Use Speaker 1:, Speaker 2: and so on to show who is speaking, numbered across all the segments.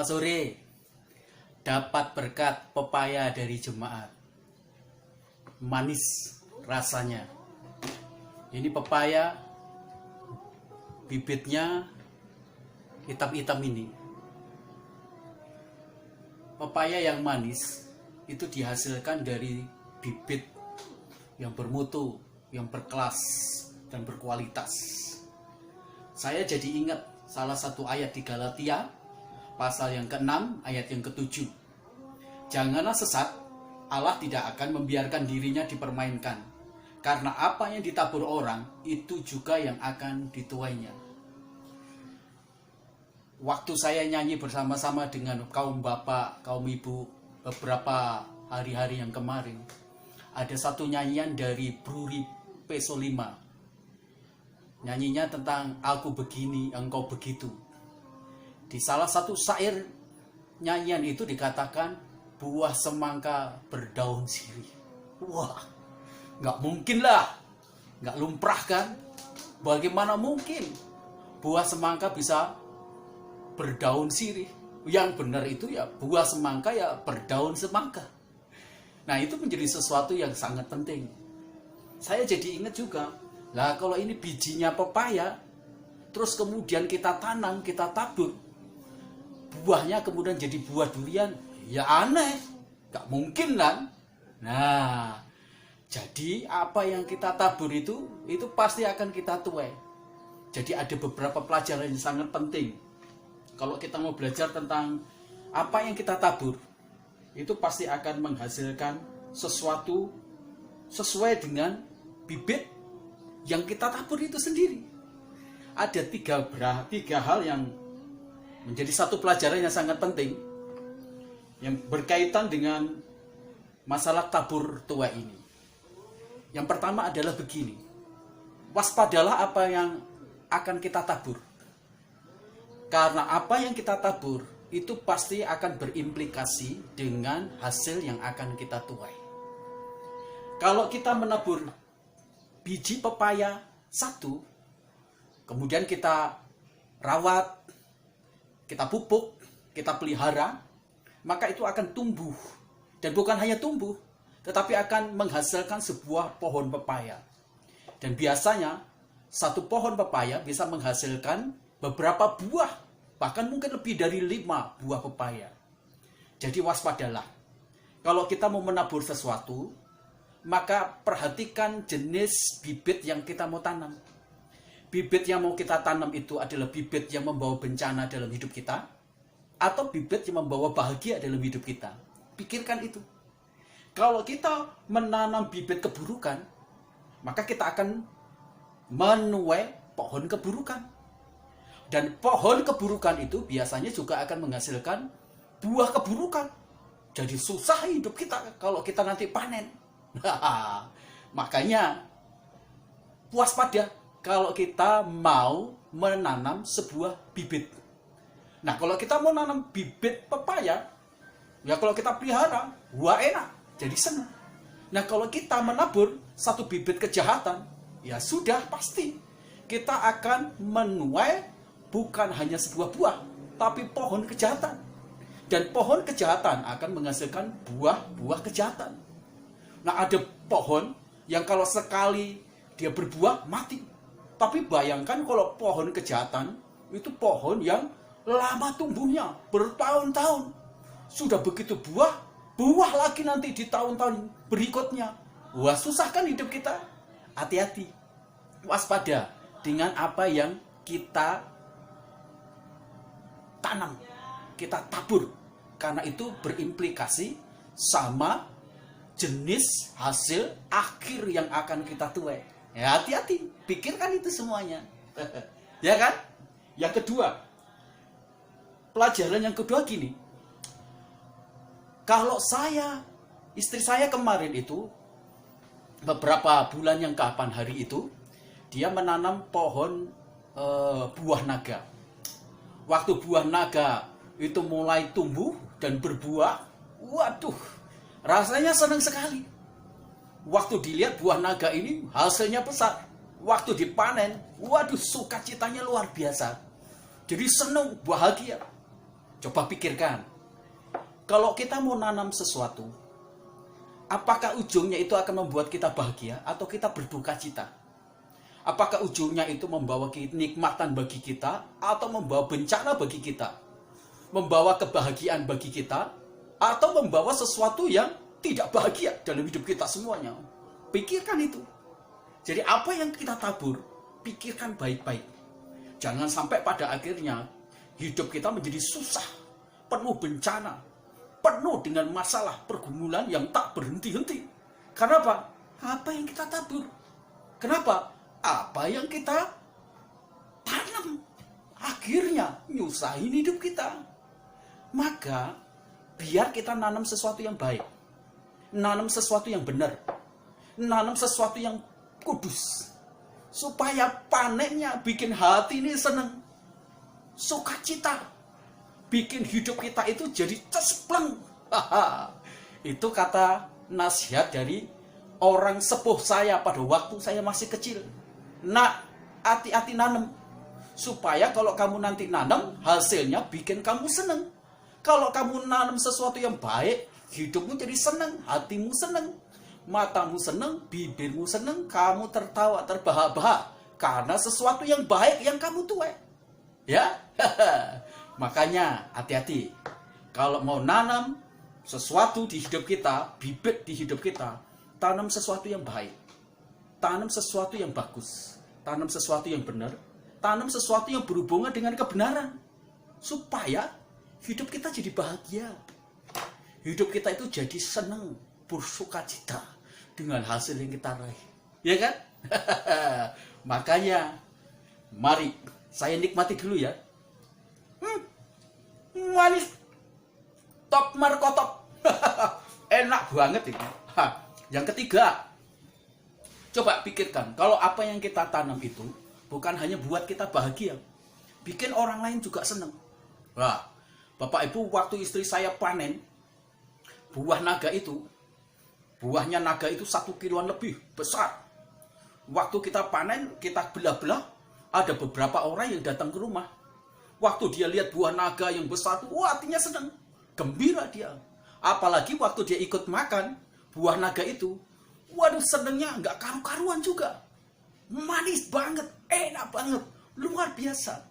Speaker 1: sore. Dapat berkat pepaya dari jemaat. Manis rasanya. Ini pepaya, bibitnya hitam-hitam ini. Pepaya yang manis itu dihasilkan dari bibit yang bermutu, yang berkelas dan berkualitas. Saya jadi ingat salah satu ayat di Galatia, pasal yang ke-6, ayat yang ke-7. Janganlah sesat, Allah tidak akan membiarkan dirinya dipermainkan. Karena apa yang ditabur orang, itu juga yang akan dituainya. Waktu saya nyanyi bersama-sama dengan kaum bapak, kaum ibu, beberapa hari-hari yang kemarin, ada satu nyanyian dari Bruri P5. Nyanyinya tentang aku begini, engkau begitu. Di salah satu syair nyanyian itu dikatakan buah semangka berdaun sirih. Wah, nggak mungkin lah, nggak lumrah kan? Bagaimana mungkin buah semangka bisa berdaun sirih? Yang benar itu ya buah semangka ya berdaun semangka. Nah itu menjadi sesuatu yang sangat penting. Saya jadi ingat juga, lah kalau ini bijinya pepaya, terus kemudian kita tanam, kita tabur, buahnya kemudian jadi buah durian, ya aneh, gak mungkin kan? Nah, jadi apa yang kita tabur itu pasti akan kita tuai. Jadi ada beberapa pelajaran yang sangat penting. Kalau kita mau belajar tentang apa yang kita tabur, itu pasti akan menghasilkan sesuatu sesuai dengan bibit yang kita tabur itu sendiri. Ada tiga hal yang menjadi satu pelajaran yang sangat penting yang berkaitan dengan masalah tabur tuai ini. Yang pertama adalah begini, waspadalah apa yang akan kita tabur. Karena apa yang kita tabur itu pasti akan berimplikasi dengan hasil yang akan kita tuai. Kalau kita menabur biji pepaya satu, kemudian kita rawat, kita pupuk, kita pelihara, maka itu akan tumbuh. Dan bukan hanya tumbuh, tetapi akan menghasilkan sebuah pohon pepaya. Dan biasanya satu pohon pepaya bisa menghasilkan beberapa buah, bahkan mungkin lebih dari 5 buah pepaya. Jadi waspadalah. Kalau kita mau menabur sesuatu, maka perhatikan jenis bibit yang kita mau tanam. Bibit yang mau kita tanam itu adalah bibit yang membawa bencana dalam hidup kita, atau bibit yang membawa bahagia dalam hidup kita. Pikirkan itu. Kalau kita menanam bibit keburukan, maka kita akan menuai pohon keburukan. Dan pohon keburukan itu biasanya juga akan menghasilkan buah keburukan. Jadi susah hidup kita kalau kita nanti panen. Makanya waspada kalau kita mau menanam sebuah bibit. Nah kalau kita mau nanam bibit pepaya, ya kalau kita pelihara, wah enak, jadi senang. Nah kalau kita menabur satu bibit kejahatan, ya sudah pasti kita akan menuai bukan hanya sebuah buah, tapi pohon kejahatan. Dan pohon kejahatan akan menghasilkan buah-buah kejahatan. Nah ada pohon yang kalau sekali dia berbuah mati. Tapi bayangkan kalau pohon kejahatan itu pohon yang lama tumbuhnya, bertahun-tahun. Sudah begitu buah lagi nanti di tahun-tahun berikutnya. Wah susah kan hidup kita. Hati-hati, waspada dengan apa yang kita tanam, kita tabur. Karena itu berimplikasi sama jenis hasil akhir yang akan kita tuai. Ya hati-hati, pikirkan itu semuanya. Ya kan? Yang kedua, pelajaran yang kedua gini. Kalau istri saya kemarin itu, beberapa bulan yang kapan hari itu, dia menanam pohon buah naga. Waktu buah naga itu mulai tumbuh dan berbuah, waduh, rasanya senang sekali. Waktu dilihat buah naga ini hasilnya besar. Waktu dipanen, waduh sukacitanya luar biasa. Jadi senang, bahagia. Coba pikirkan, kalau kita mau nanam sesuatu, apakah ujungnya itu akan membuat kita bahagia atau kita berduka cita? Apakah ujungnya itu membawa kenikmatan bagi kita atau membawa bencana bagi kita? Membawa kebahagiaan bagi kita atau membawa sesuatu yang tidak bahagia dalam hidup kita semuanya? Pikirkan itu. Jadi apa yang kita tabur, pikirkan baik-baik. Jangan sampai pada akhirnya hidup kita menjadi susah, penuh bencana, penuh dengan masalah pergumulan yang tak berhenti-henti. Kenapa? Apa yang kita tabur? Kenapa? Apa yang kita tanam akhirnya nyusahin hidup kita. Maka biar kita nanam sesuatu yang baik, nanam sesuatu yang benar, nanam sesuatu yang kudus, supaya panennya bikin hati ini senang, sukacita, bikin hidup kita itu jadi cespleng. Itu kata nasihat dari orang sepuh saya pada waktu saya masih kecil. Nak, hati-hati nanam, supaya kalau kamu nanti nanam, hasilnya bikin kamu senang. Kalau kamu nanam sesuatu yang baik, hidupmu jadi senang, hatimu senang, matamu senang, bibirmu senang, kamu tertawa terbahak-bahak karena sesuatu yang baik yang kamu tuai. Ya, makanya hati-hati. Kalau mau nanam sesuatu di hidup kita, bibit di hidup kita, tanam sesuatu yang baik, tanam sesuatu yang bagus, tanam sesuatu yang benar, tanam sesuatu yang berhubungan dengan kebenaran, supaya hidup kita jadi bahagia. Hidup kita itu jadi senang, bersukacita dengan hasil yang kita raih. Ya kan? Makanya, mari saya nikmati dulu ya. Manis. Top markotop. Enak banget ini. Yang ketiga, coba pikirkan, kalau apa yang kita tanam itu bukan hanya buat kita bahagia, bikin orang lain juga senang. Wah, Bapak Ibu, waktu istri saya panen buah naga itu, buahnya naga itu 1 kiloan lebih besar. Waktu kita panen, kita belah-belah, ada beberapa orang yang datang ke rumah. Waktu dia lihat buah naga yang besar, wah, hatinya senang, gembira dia. Apalagi waktu dia ikut makan buah naga itu, waduh, senangnya nggak karu-karuan juga. Manis banget, enak banget, luar biasa.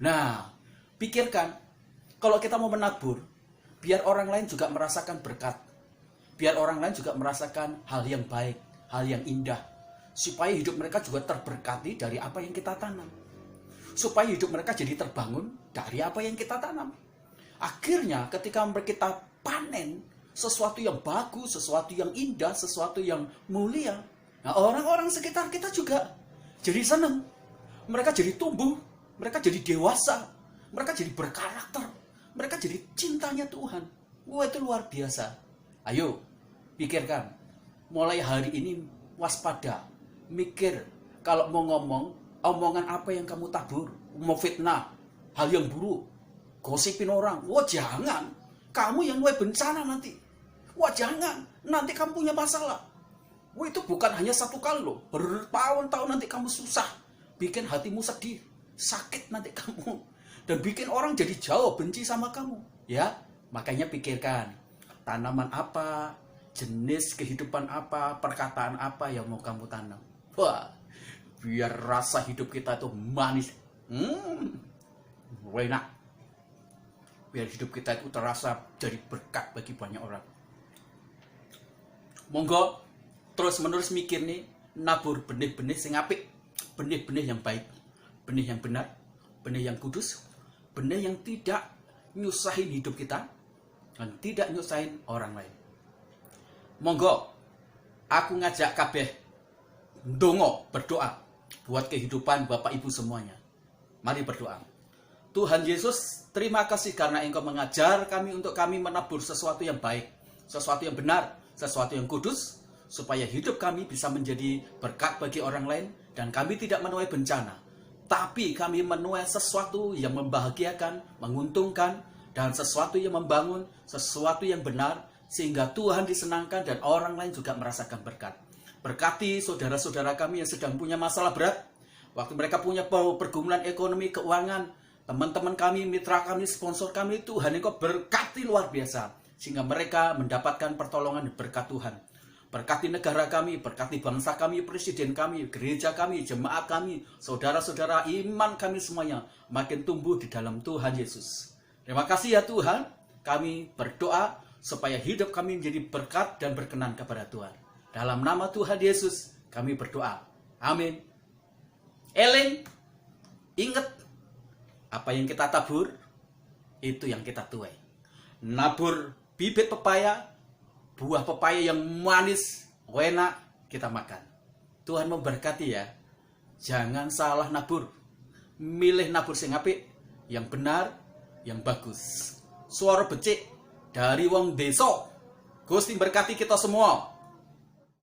Speaker 1: Nah, pikirkan, kalau kita mau menabur, biar orang lain juga merasakan berkat, biar orang lain juga merasakan hal yang baik, hal yang indah, supaya hidup mereka juga terberkati dari apa yang kita tanam, supaya hidup mereka jadi terbangun dari apa yang kita tanam. Akhirnya ketika kita panen sesuatu yang bagus, sesuatu yang indah, sesuatu yang mulia, nah orang-orang sekitar kita juga jadi senang, mereka jadi tumbuh, mereka jadi dewasa, mereka jadi berkarakter, mereka jadi cintanya Tuhan. Wah, itu luar biasa. Ayo, pikirkan. Mulai hari ini waspada. Mikir, kalau mau ngomong, omongan apa yang kamu tabur. Mau fitnah, hal yang buruk, gosipin orang. Wah, jangan. Kamu yang nuai bencana nanti. Wah, jangan. Nanti kamu punya masalah. Wah, itu bukan hanya 1 kali loh. Bertahun-tahun nanti kamu susah. Bikin hatimu sedih. Sakit nanti kamu. Dan bikin orang jadi jauh benci sama kamu. Ya, makanya pikirkan. Tanaman apa, jenis kehidupan apa, perkataan apa yang mau kamu tanam. Wah, biar rasa hidup kita itu manis. Enak. Biar hidup kita itu terasa jadi berkat bagi banyak orang. Monggo terus-menerus mikir nih, nabur benih-benih sing apik, benih-benih yang baik, benih yang benar, benih yang kudus, benih yang tidak nyusahin hidup kita dan tidak nyusahin orang lain. Monggo aku ngajak kabeh ndonga, berdoa buat kehidupan Bapak Ibu semuanya. Mari berdoa. Tuhan Yesus, terima kasih karena Engkau mengajar kami untuk kami menabur sesuatu yang baik, sesuatu yang benar, sesuatu yang kudus, supaya hidup kami bisa menjadi berkat bagi orang lain dan kami tidak menuai bencana, tapi kami menuai sesuatu yang membahagiakan, menguntungkan, dan sesuatu yang membangun, sesuatu yang benar, sehingga Tuhan disenangkan dan orang lain juga merasakan berkat. Berkati saudara-saudara kami yang sedang punya masalah berat, waktu mereka punya pergumulan ekonomi, keuangan, teman-teman kami, mitra kami, sponsor kami, Tuhan Engkau berkati luar biasa. Sehingga mereka mendapatkan pertolongan berkat Tuhan. Berkati negara kami, berkati bangsa kami, presiden kami, gereja kami, jemaat kami, saudara-saudara iman kami semuanya makin tumbuh di dalam Tuhan Yesus. Terima kasih ya Tuhan, kami berdoa supaya hidup kami menjadi berkat dan berkenan kepada Tuhan. Dalam nama Tuhan Yesus kami berdoa. Amin. Eling, ingat, apa yang kita tabur, itu yang kita tuai. Nabur bibit pepaya, buah pepaya yang manis, enak, kita makan. Tuhan memberkati ya. Jangan salah nabur. Milih nabur sing apik, yang benar, yang bagus. Suara becik dari wong desa. Gusti berkati kita semua.